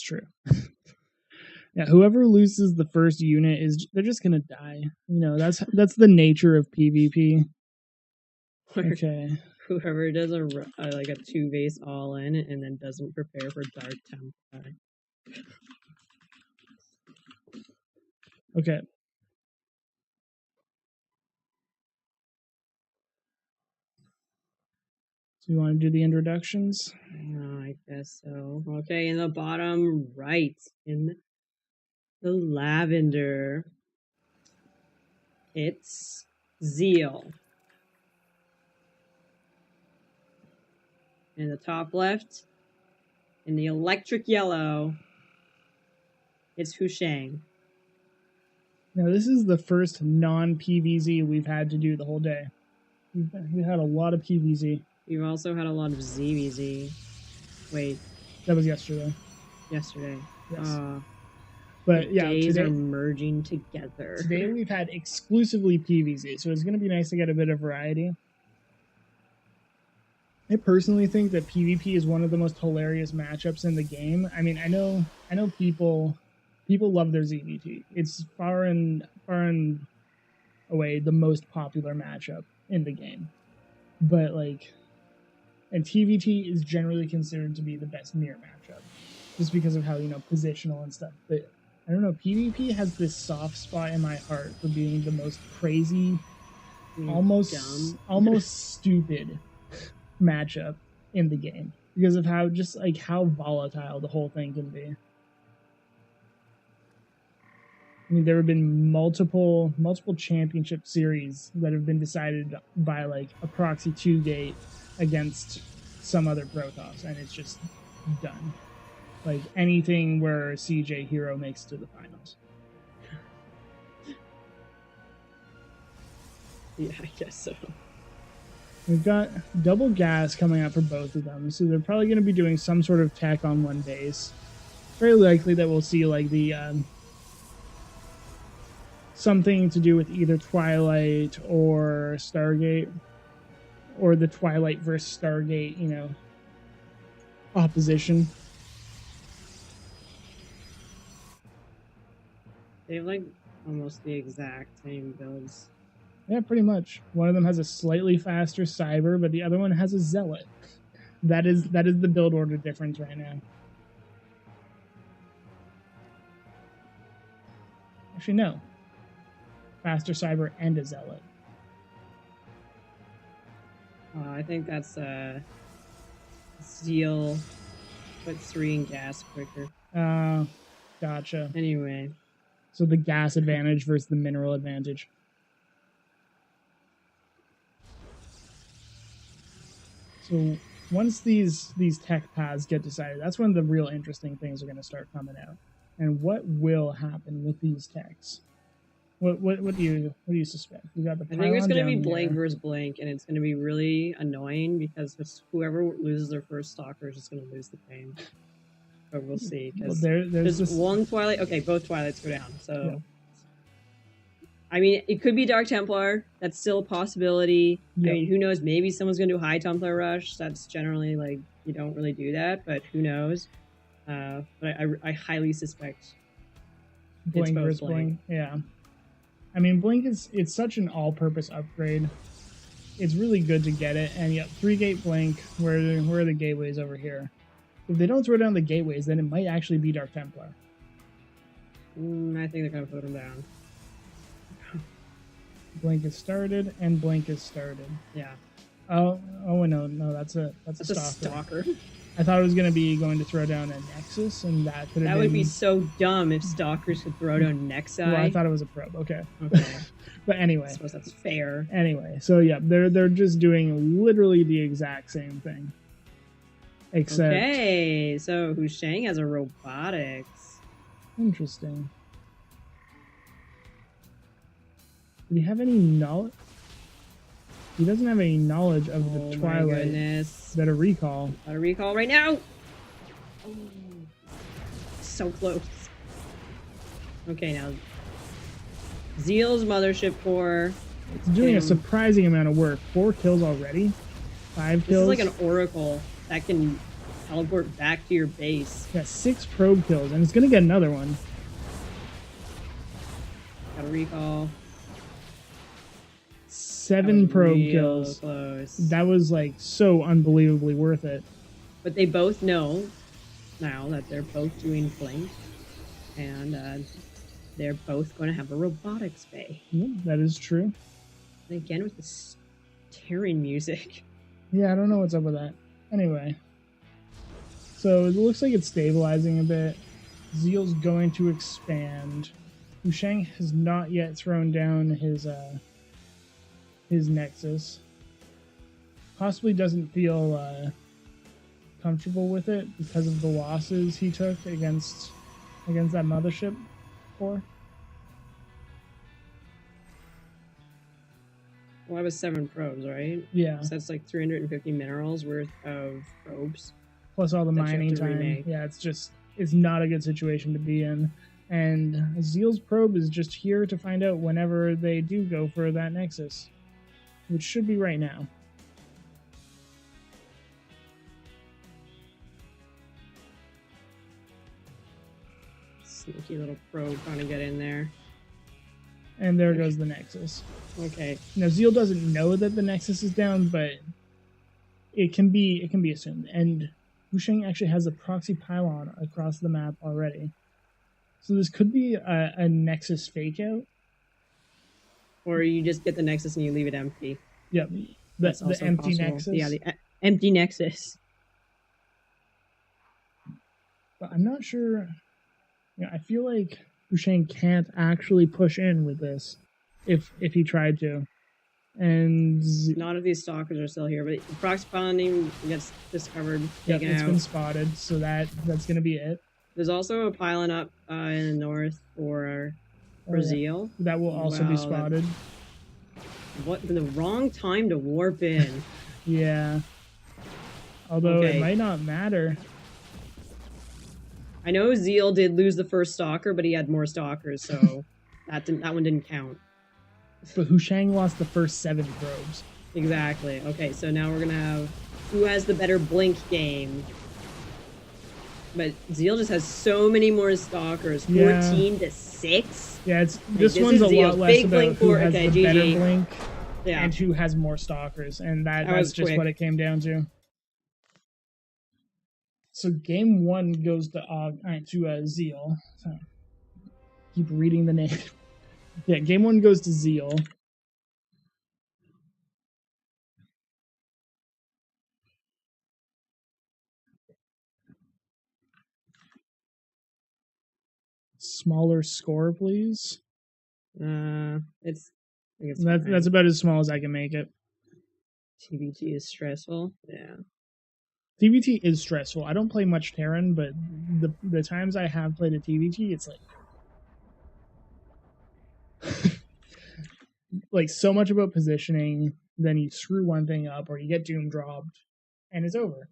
true. Yeah, whoever loses the first unit they're just gonna die. You know, that's the nature of PvP. Okay. Whoever does like a 2 base all in and then doesn't prepare for Dark Templar. Okay. So you want to do the introductions? I guess so. Okay, in the bottom right, in the lavender, it's Zeal. In the top left, in the electric yellow, it's Hushang. Now, this is the first non-PVZ we've had to do the whole day. We've had a lot of PVZ. We've also had a lot of ZVZ. Wait. That was yesterday. Yesterday. Yes. But yeah, days are merging together. Today we've had exclusively PVZ, so it's going to be nice to get a bit of variety. I personally think that PvP is one of the most hilarious matchups in the game. I mean, I know people love their ZVT. It's far and away the most popular matchup in the game. But and TVT is generally considered to be the best mirror matchup, just because of how, positional and stuff. But I don't know, PvP has this soft spot in my heart for being the most crazy, almost stupid matchup in the game, because of how how volatile the whole thing can be. I mean, there have been multiple championship series that have been decided by a proxy 2 gate against some other Protoss, and it's just done. Anything where CJ Hero makes it to the finals. Yeah, I guess so. We've got double gas coming out for both of them, so they're probably going to be doing some sort of tech on one base. Very likely that we'll see the something to do with either Twilight or Stargate, or the Twilight versus Stargate, opposition. They have almost the exact same builds. Yeah, pretty much. One of them has a slightly faster Cyber, but the other one has a Zealot. That is the build order difference right now. Actually, no. Faster Cyber and a Zealot. I think that's Zeal, put 3 in gas quicker. Gotcha. Anyway. So the gas advantage versus the mineral advantage. So once these tech paths get decided, that's when the real interesting things are going to start coming out. And what will happen with these techs? What do you suspect? We got the I think it's going to be blank versus blank, and it's going to be really annoying because whoever loses their first stalker is just going to lose the game. But we'll see. Because there's one Twilight. Okay, both Twilights go down. So, yeah. I mean, it could be Dark Templar. That's still a possibility. Yeah. I mean, who knows? Maybe someone's going to do High Templar Rush. That's generally you don't really do that, but who knows? But I highly suspect Blink versus Blink. Yeah. I mean, Blink it's such an all-purpose upgrade. It's really good to get it. And yep, 3-gate Blink. Where are the gateways over here? If they don't throw down the gateways, then it might actually be Dark Templar. I think they're going to put them down. Blink is started, and Blink is started. Yeah. Oh no, that's a stalker. I thought it was going to throw down a Nexus, and that could have That would be so dumb if stalkers could throw down Nexi. Well, I thought it was a probe. Okay. But anyway. I suppose that's fair. Anyway, so yeah, they're just doing literally the exact same thing. Except... Okay, so Hushang has a robotics. Interesting. Do you have any knowledge? He doesn't have any knowledge of the Twilight. My goodness. Better recall. Better recall right now! Oh, so close. Okay, now. Zeal's Mothership Core. It's doing a surprising amount of work. 4 kills already. 5 kills. This is like an oracle that can teleport back to your base. Got 6 probe kills, and it's gonna get another one. Got a recall. 7 probe kills. Close. That was like so unbelievably worth it. But they both know now that they're both doing blink, and they're both going to have a robotics bay. Yeah, that is true. And again with this tearing music. Yeah, I don't know what's up with that. Anyway, so it looks like it's stabilizing a bit. Zeal's going to expand. Hushang has not yet thrown down his Nexus. Possibly doesn't feel comfortable with it because of the losses he took against that mothership core. Well, that was 7 probes, right? Yeah. So that's like 350 minerals worth of probes. Plus all the mining time. Remake. Yeah, it's not a good situation to be in. And Zeal's probe is just here to find out whenever they do go for that Nexus, which should be right now. Sneaky little probe trying to get in there. And there goes the Nexus. Okay. Now Zeal doesn't know that the Nexus is down, but it can be assumed. And Hushang actually has a proxy pylon across the map already. So this could be a Nexus fake out. Or you just get the Nexus and you leave it empty. Yep. The empty possible. Nexus. Yeah, the empty Nexus. But I'm not sure. Yeah, I feel like Hushang can't actually push in with this if he tried to. And not if these stalkers are still here, but the proxy pylon gets discovered. Yeah, it's been spotted, so that's gonna be it. There's also a pylon up in the north for Zeal. That will also be spotted. What the wrong time to warp in. Yeah. Although it might not matter. I know Zeal did lose the first stalker, but he had more stalkers, so that one didn't count. But Hushang lost the first 7 probes. Exactly. Okay, so now we're gonna have who has the better blink game. But Zeal just has so many more stalkers. 14 to 6. Yeah, this one's a lot less big about blink who has the better blink and who has more stalkers, and that's just quick. What it came down to. So game 1 goes to Zeal. So, keep reading the name. Yeah, game 1 goes to Zeal. Smaller score, please. That's about as small as I can make it. TBT is stressful. Yeah. TBT is stressful. I don't play much Terran, but the times I have played a TBT, it's like so much about positioning, then you screw one thing up or you get doom dropped and it's over.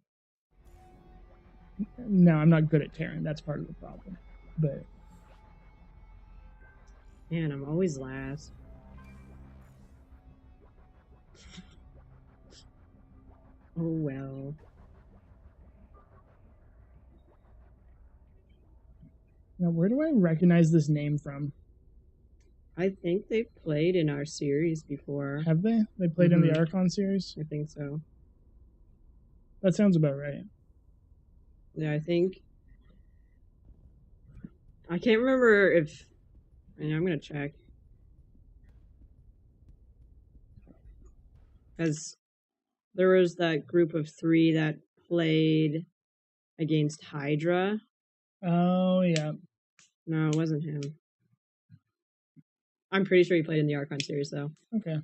No, I'm not good at Terran. That's part of the problem. But man, I'm always last. Oh well. Now, where do I recognize this name from? I think they've played in our series before. Have they? They played in the Archon series? I think so. That sounds about right. Yeah, I think. I can't remember if. I'm going to check. Because there was that group of 3 that played against Hydra. Oh, yeah. No, it wasn't him. I'm pretty sure he played in the Archon series, though. Okay.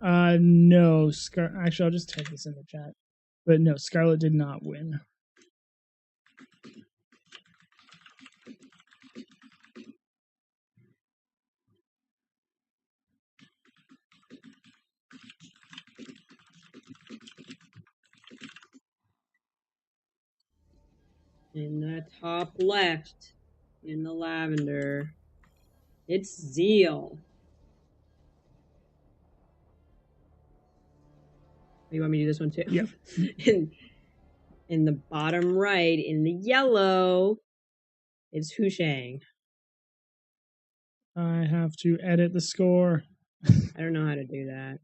No. Actually, I'll just type this in the chat. But no, Scarlet did not win. In the top left, in the lavender, it's Zeal. You want me to do this one too? Yeah. in the bottom right, in the yellow, is Hushang. I have to edit the score. I don't know how to do that.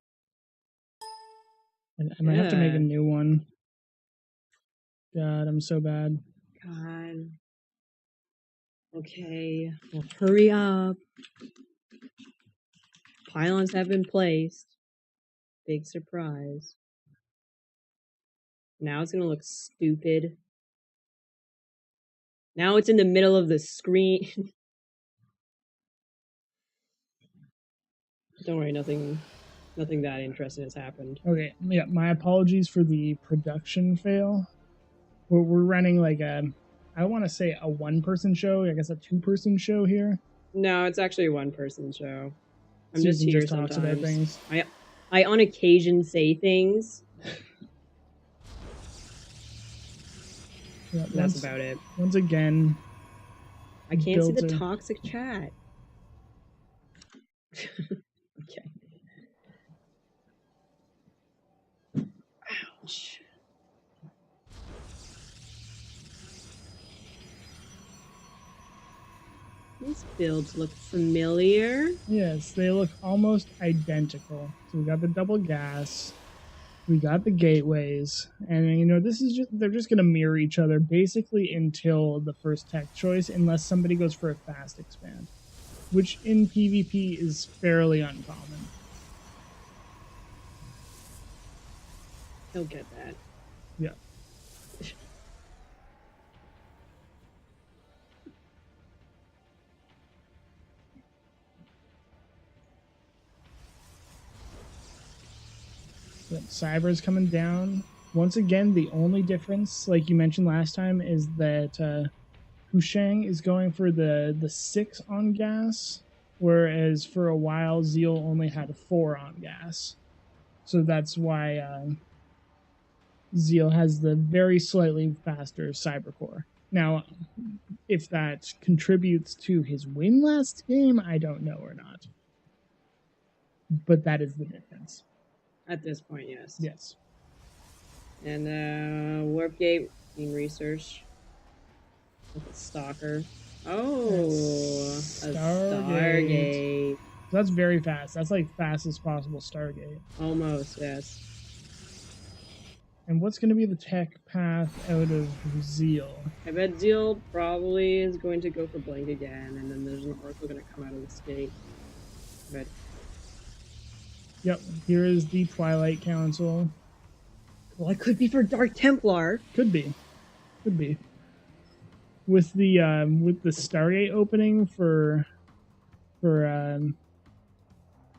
I might have to make a new one. God, I'm so bad. God. Okay, well, hurry up. Pylons have been placed. Big surprise. Now it's gonna look stupid. Now it's in the middle of the screen. Don't worry, nothing that interesting has happened. Okay, yeah, my apologies for the production fail. We're running like I want to say a one-person show. I guess a two-person show here. No, it's actually a one-person show. I'm Susan just here just sometimes. Talks about things. I on occasion say things. Yeah, that's about it. Once again, I can't see the toxic chat. Okay. Ouch. These builds look familiar. Yes, they look almost identical. So we got the double gas, we got the gateways, and you know they're just gonna mirror each other basically until the first tech choice, unless somebody goes for a fast expand, which in PvP is fairly uncommon. He'll get that. Yeah. Cyber's coming down. Once again, the only difference, like you mentioned last time, is that Hushang is going for the 6 on gas, whereas for a while Zeal only had 4 on gas. So that's why Zeal has the very slightly faster Cybercore. Now, if that contributes to his win last game, I don't know or not. But that is the difference. At this point, yes. Yes. And Warp Gate being researched. With a Stalker. Oh, a Stargate. That's very fast. That's like fastest possible Stargate. Almost, yes. And what's going to be the tech path out of Zeal? I bet Zeal probably is going to go for Blink again, and then there's an Oracle going to come out of this gate. But yep, here is the Twilight Council. Well, it could be for Dark Templar. Could be. With the Stargate opening for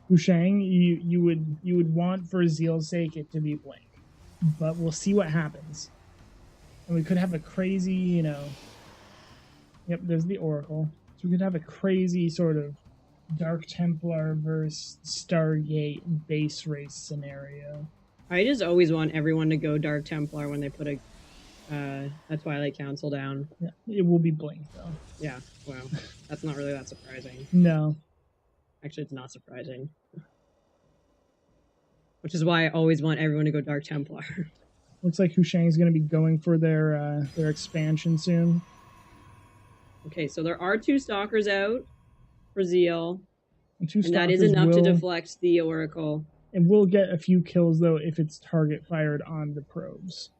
Hushang, you would want for Zeal's sake it to be Blink. But we'll see what happens. And we could have a crazy, yep, there's the Oracle. So we could have a crazy sort of Dark Templar versus Stargate base race scenario. I just always want everyone to go Dark Templar when they put a Twilight Council down. Yeah, it will be Blink, though. Yeah, well, that's not really that surprising. No. Actually, it's not surprising. Which is why I always want everyone to go Dark Templar. Looks like Hushang's going to be going for their expansion soon. Okay, so there are 2 Stalkers out for Zeal. And that is enough to deflect the Oracle. And we'll get a few kills, though, if it's target fired on the probes.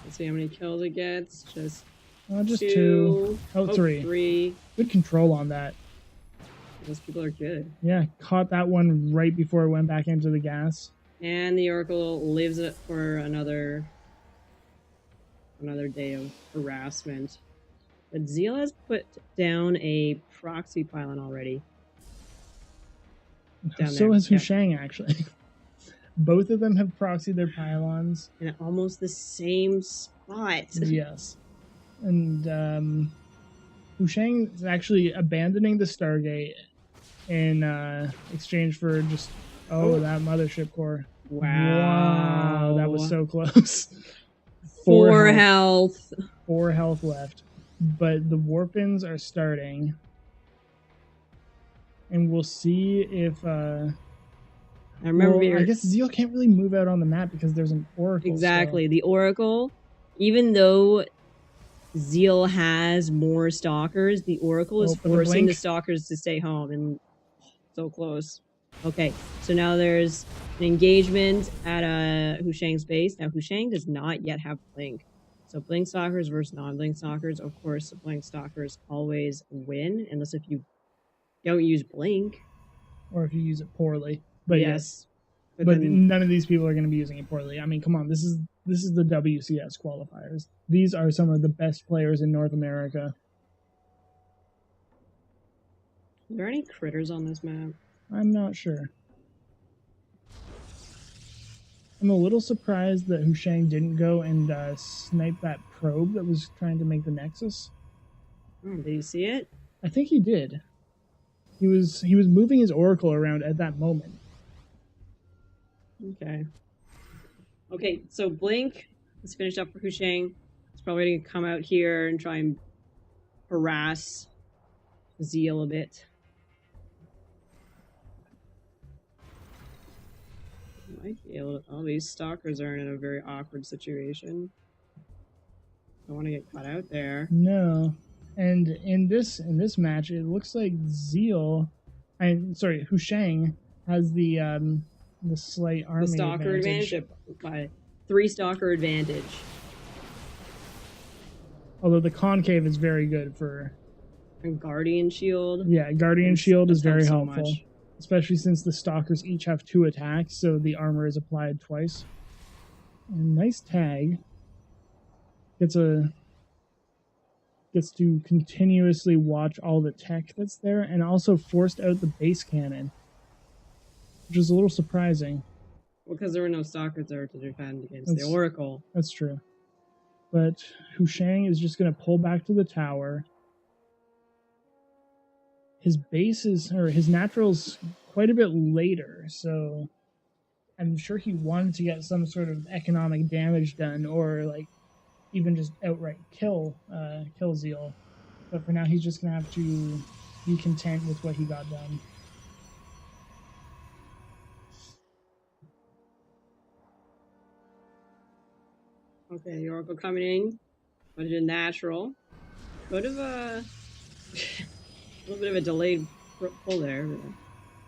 Let's see how many kills it gets. Just 2. Oh, 3. 3. Good control on that. Those people are good. Yeah, caught that one right before it went back into the gas. And the Oracle lives it for another day of harassment. But Zeal has put down a proxy pylon already. So has Hushang, actually. Both of them have proxied their pylons. And at almost the same spot. Yes. And Hushang is actually abandoning the Stargate in exchange for just that mothership core. Wow, that was so close. 4 health. 4 health left, but the warpins are starting. and we'll see if. I remember. Well, I guess Zeal can't really move out on the map because there's an Oracle. Exactly, so. The Oracle, even though Zeal has more stalkers, the Oracle is forcing the stalkers to stay home, and so close. Okay, so now there's an engagement at Hushang's base. Now Hushang does not yet have Blink. So Blink stalkers versus non-Blink stalkers. Of course, the Blink stalkers always win, unless if you don't use Blink. Or if you use it poorly. But yes. But none of these people are going to be using it poorly. I mean, come on, this is the WCS qualifiers. These are some of the best players in North America. Are there any critters on this map? I'm not sure. I'm a little surprised that Hushang didn't go and snipe that probe that was trying to make the Nexus. Oh, did you see it? I think he did. He was moving his Oracle around at that moment. Okay. Okay, so Blink is finished up for Hushang. He's probably going to come out here and try and harass Zeal a bit. Might be able to... Oh, these stalkers are in a very awkward situation. Don't want to get caught out there. No. And in this match, it looks like Hushang has the slight army stalker advantage by 3 stalker advantage. Although the concave is very good for... And Guardian Shield. Yeah, Guardian Shield is very helpful. So especially since the stalkers each have 2 attacks, so the armor is applied twice. And nice tag. Gets to continuously watch all the tech that's there, and also forced out the base cannon, which is a little surprising. Well, because there were no stalkers there to defend against the Oracle. That's true. But Hushang is just going to pull back to the tower. His base his natural's quite a bit later, so I'm sure he wanted to get some sort of economic damage done, or like even just outright kill Zeal. But for now, he's just going to have to be content with what he got done. Okay, the Oracle coming in. But it's a natural. Could have a little bit of a delayed pull there. But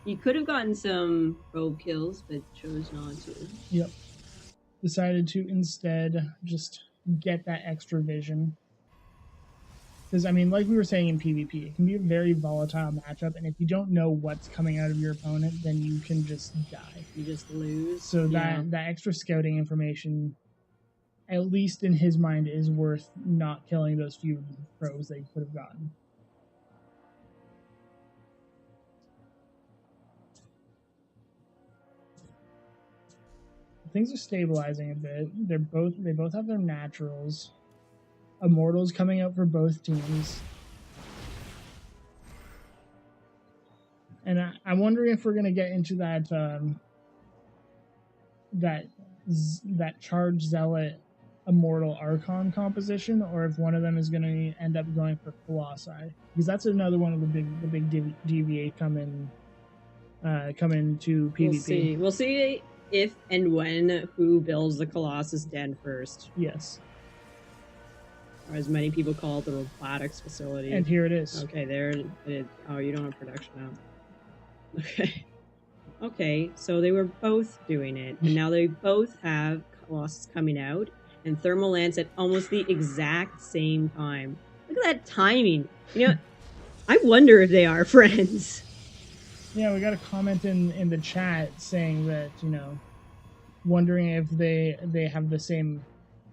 he could have gotten some probe kills, but chose not to. Yep. Decided to instead just get that extra vision. Because, I mean, like we were saying in PvP, it can be a very volatile matchup, and if you don't know what's coming out of your opponent, then you can just die. You just lose. So that extra scouting information, at least in his mind, is worth not killing those few probes that he could have gotten. Things are stabilizing a bit. They both have their naturals. Immortals coming out for both teams. And I'm wondering if we're gonna get into that that Charge Zealot Immortal Archon composition, or if one of them is gonna end up going for Colossi, because that's another one of the big DVA come into PvP. We'll see if and when who builds the Colossus Den first. Yes. Or as many people call it, the robotics facility. And here it is. Okay, there it is. Oh, you don't have production now. Okay. Okay, so they were both doing it. And now they both have Colossus coming out and Thermal Lance at almost the exact same time. Look at that timing. You know, I wonder if they are friends. Yeah, we got a comment in the chat saying that, you know, wondering if they have the same,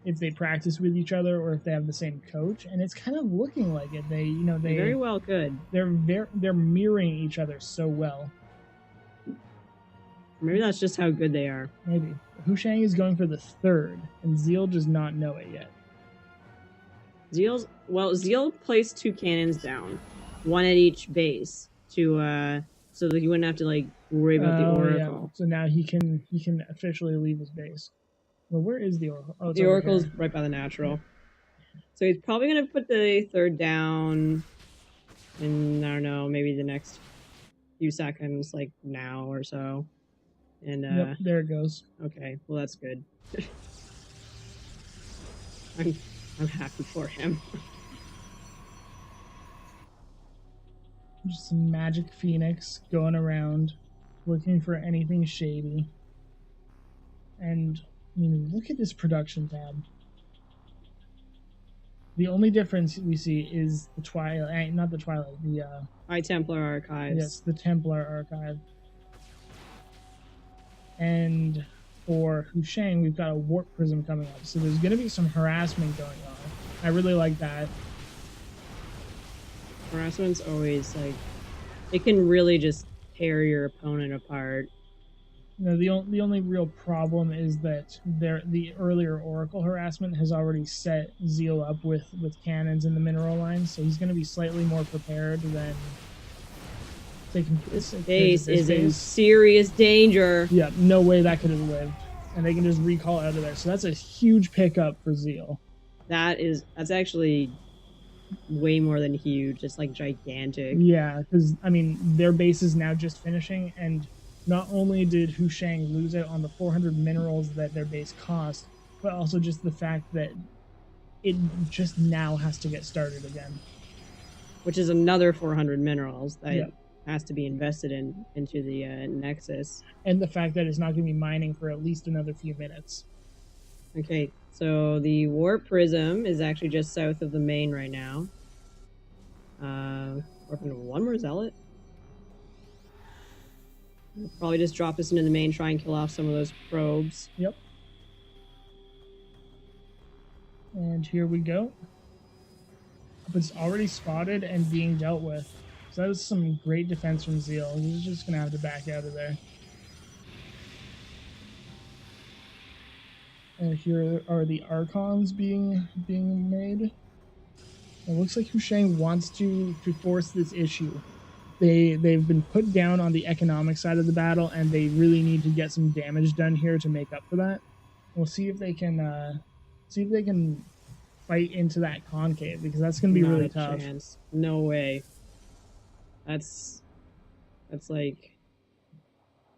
if they practice with each other or if they have the same coach, and it's kind of looking like it. They very well could. They're mirroring each other so well. Maybe that's just how good they are. Maybe. Hushang is going for the 3rd, and Zeal does not know it yet. Zeal placed 2 cannons down, 1 at each base to so that he wouldn't have to like worry about the Oracle. Yeah. So now he can officially leave his base. Well, where is the Oracle? Oh, the Oracle's right by the natural. So he's probably gonna put the 3rd down in, I don't know, maybe the next few seconds, like now or so. And yep, there it goes. Okay, well that's good. I'm happy for him. Just some Magic Phoenix going around, looking for anything shady. And I mean, look at this production tab. The only difference we see is the Twilight, not the Twilight, the High Templar Archives. Yes, the Templar Archive. And for Hushang, we've got a Warp Prism coming up, so there's going to be some harassment going on. I really like that. Harassment's always like, it can really just tear your opponent apart. No, the only real problem is that the earlier Oracle harassment has already set Zeal up with cannons in the mineral line, so he's going to be slightly more prepared than taking. This base is in serious danger. Yeah, no way that could have lived, and they can just recall out of there. So that's a huge pickup for Zeal. That's actually way more than huge. It's like gigantic. Yeah, because I mean their base is now just finishing, and not only did Hushang lose out on the 400 minerals that their base cost, but also just the fact that it just now has to get started again. Which is another 400 minerals that has to be invested into the Nexus. And the fact that it's not going to be mining for at least another few minutes. Okay, so the Warp Prism is actually just south of the main right now. Working one more Zealot. Probably just drop this into the main, try and kill off some of those probes. Yep. And here we go. It's already spotted and being dealt with. So that was some great defense from Zeal. He's just going to have to back out of there. And here are the Archons being made. It looks like Hushang wants to force this issue. They've been put down on the economic side of the battle, and they really need to get some damage done here to make up for that. We'll see if they can fight into that concave, because that's going to be really tough. Chance. No way. That's like.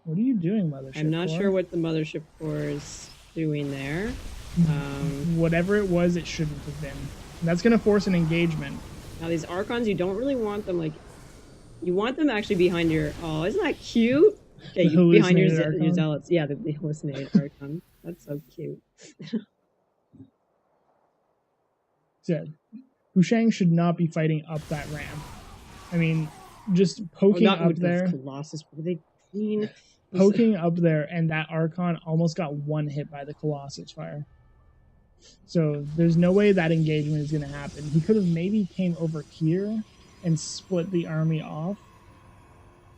What are you doing, Mothership? I'm not sure what the Mothership Core is doing there. Whatever it was, it shouldn't have been. And that's going to force an engagement. Now these Archons, you don't really want them like. You want them actually behind your... Oh, isn't that cute? Okay, behind your Zealots. Yeah, the hallucinated Archon. That's so cute. Yeah. Hushang should not be fighting up that ramp. I mean, just poking up there... Colossus, what are they clean? Poking up there, and that Archon almost got one hit by the Colossus fire. So there's no way that engagement is going to happen. He could have maybe came over here and split the army off,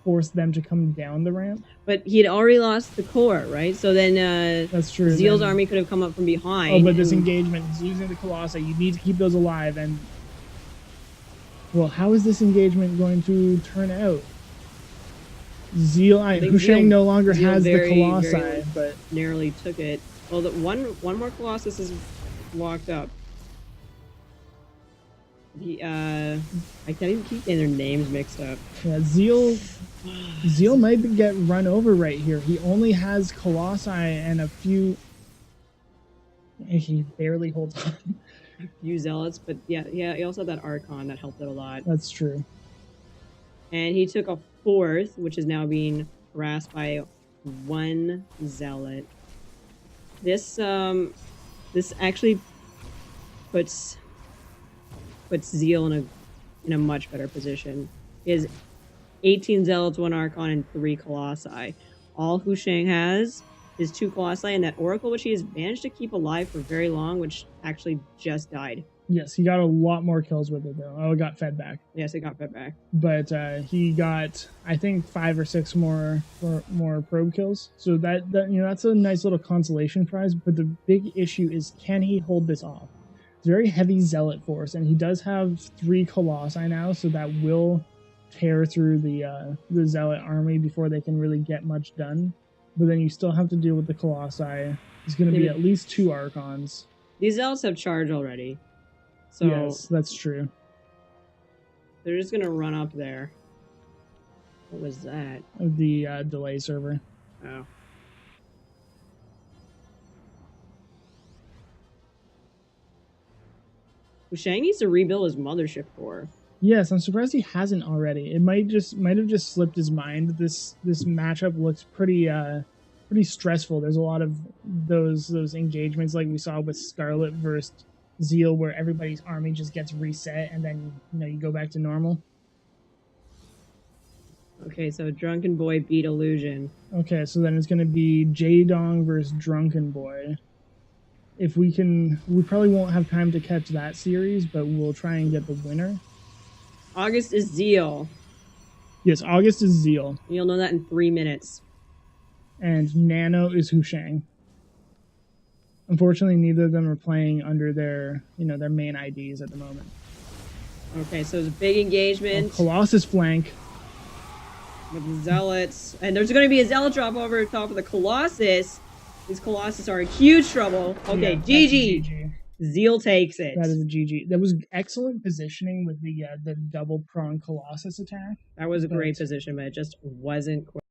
force them to come down the ramp. But he had already lost the core, right? So then that's true. Zeal's army could have come up from behind. Oh, but this engagement, he's using the Colossi. You need to keep those alive. And well, how is this engagement going to turn out? Hushang no longer has the Colossi, but narrowly took it. Well, one more Colossus is walked up. I can't even keep getting their names mixed up. Yeah, Zeal might get run over right here. He only has Colossi and a few. He barely holds on. A few Zealots, but yeah, he also had that Archon that helped it a lot. That's true. And he took a fourth, which is now being harassed by one Zealot. This actually puts Zeal in a much better position. He has 18 Zealots, 1 Archon, and 3 Colossi. All Hushang has is 2 Colossi and that Oracle, which he has managed to keep alive for very long, which actually just died. Yes, he got a lot more kills with it, though. Oh, it got fed back. Yes, it got fed back. But he got, I think, 5 or 6 more probe kills. So that's a nice little consolation prize. But the big issue is, can he hold this off? It's a very heavy Zealot force, and he does have 3 Colossi now, so that will tear through the Zealot army before they can really get much done. But then you still have to deal with the Colossi. It's going to be at least 2 Archons. These Zealots have charge already. So yes, that's true. They're just going to run up there. What was that? The delay server. Oh. Hushang needs to rebuild his mothership core. Yes, I'm surprised he hasn't already. It might have just slipped his mind. This matchup looks pretty stressful. There's a lot of those engagements like we saw with Scarlet versus Zeal, where everybody's army just gets reset and then you go back to normal. Okay, so Drunken Boy beat Illusion. Okay, so then it's going to be Jaedong versus Drunken Boy. If we probably won't have time to catch that series, but we'll try and get the winner. August is Zeal. Yes, August is Zeal. You'll know that in 3 minutes. And Nano is Hushang. Unfortunately, neither of them are playing under their main IDs at the moment. Okay, so it's a big engagement. Colossus flank. With the Zealots. And there's going to be a Zealot drop over the top of the Colossus. These Colossus are in huge trouble. Okay, yeah, GG. Zeal takes it. That is a GG. That was excellent positioning with the double prong Colossus attack. That was a great position, but it just wasn't quick.